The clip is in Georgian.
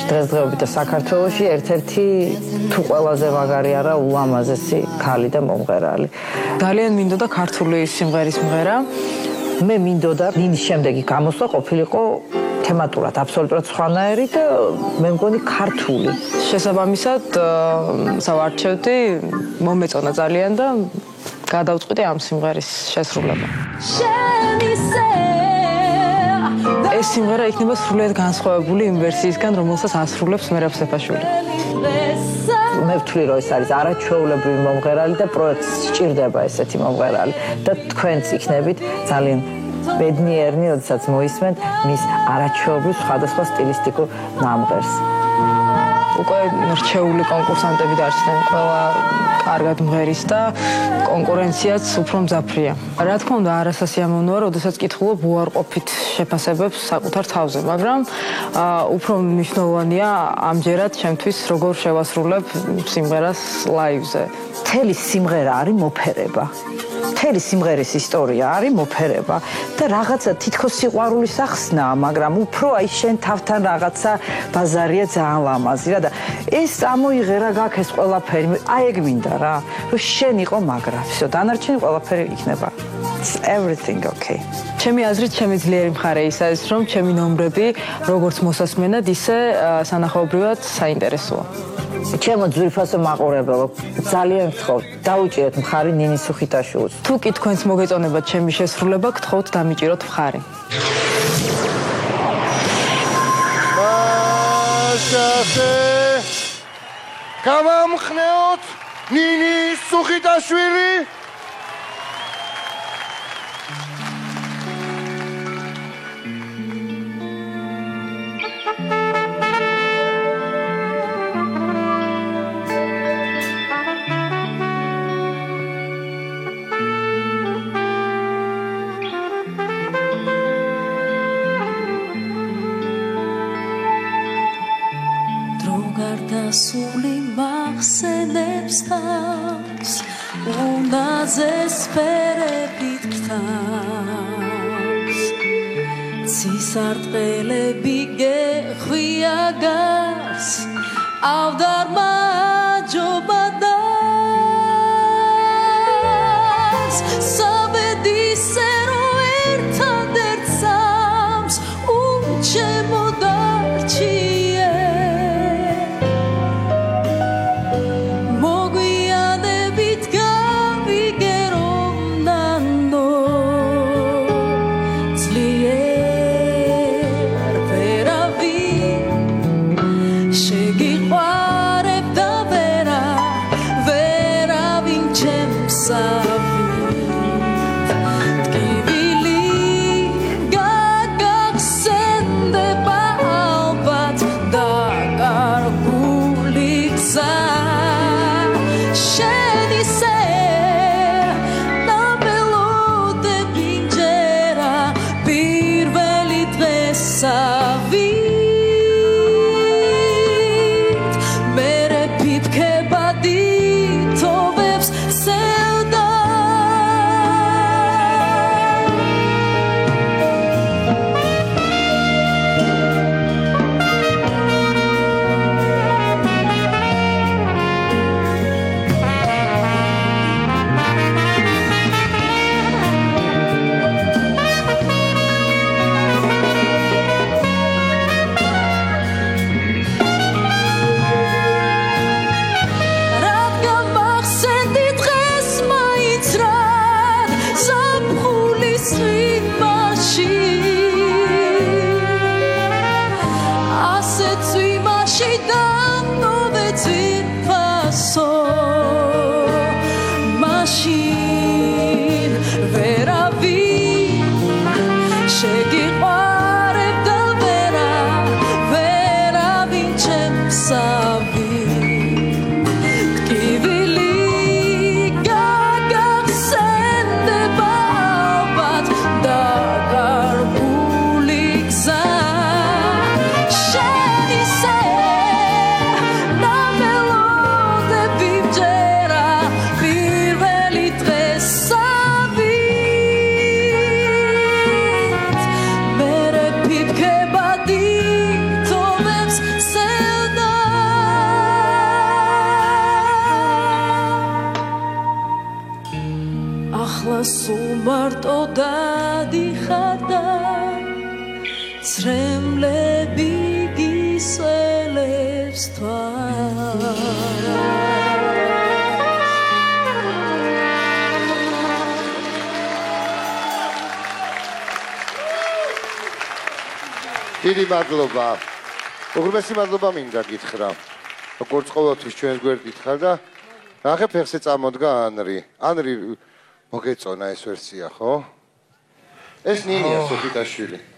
დღესდღეობით საქართველოში ერთ-ერთი თუ ყველაზე მაგარი არა ულამაზესი ქალი და მომღერალი. ძალიან მინდოდა ქართული სიმღერის მღერა. მე მინდოდა ნინის შემდეგი გამოსვლა ყოფილიყო თემატურად აბსოლუტურად სხვანაირი და მე მგონი ქართული. შესაბამისად სავარჩევდი, მომეწონა ძალიან და გადავწყვიტე ამ სიმღერის შესრულება. ეს სიმღერა იქნება სრულიად განსხვავებული იმ ვერსიისგან, რომელსაც ასრულებს მერაბ სეფაშვილი. მე ვთვლი, რომ ეს არის არაჩვეულებრივი მომღერალი და პროექტს სჭირდება ესეთი მომღერალი და თქვენც იქნებით ძალიან ბედნიერნი, როდესაც მოისმენთ მის არაჩვეულებრივ სხვადასხვა სტილისტიკურ ნამღერს. უკვე რჩეული კონკურსანტები დარჩნენ, ყველა კარგად მღერის და კონკურენციაც უფრო მძაფრია. რა თქმა უნდა, არასასიამოვნოა, როდესაც კითხულობ უარყოფით შეფასებებს საკუთარ თავზე, მაგრამ უფრო მნიშვნელოვანია ამჯერად ჩემთვის როგორ შევასრულებ სიმღერას ლაივზე. მთელი სიმღერა არის მოფერება. მთელი სიმღერის ისტორია არის მოფერება და რაღაცა თითქოს სიყვარულის ახსნაა, მაგრამ უფრო აი შენ თავთან რაღაცა ბაზარია ძალიან ლამაზი რა და ეს ამოიღერა გაქვს ეს ყველაფერი. აი ეგ მინდა რა, რომ შენ იყო მაგრა. всё, დანარჩენი ყველაფერი იქნება. Everything okay. ჩემი აზრით, ჩემი ძლიერი მხარე ის არის, რომ ჩემი ნომრები როგორც მოსასმენად, ისე სანახაობრივად საინტერესოა. ჩემო ძვირფასო მაყურებელო, ძალიან გთხოვთ, დაუჭირეთ მხარი ნინის სუხიტაშვილს. თუ კი თქვენს მოგეწონებათ ჩემი შესრულება, გთხოვთ დამიჭიროთ მხარი. მაშასე გავამხნეოთ ნინის სუხიტაშვილი. სული მახსენებს თავს უნდაზეს ფერებით გთავს ცისარტყელები გეხვია გარს ავდარმა ჯობადას საბედისე რო ერთადერთ სams უჩემო დარჩი შეგიყვარებ და სულ მარტო დადიხარ და ცრემლები გისელებს თვარს დიდი მადლობა. უღრმესი მადლობა მინდა გითხრა. როგორც ყოველთვის ჩვენს გვერდით ხარ და ნახე ფეხზე წამოდგა ანრი. ანრი მოგეწონა ეს ვერსია, ხო? ეს ნინია სოფიტაშვილი.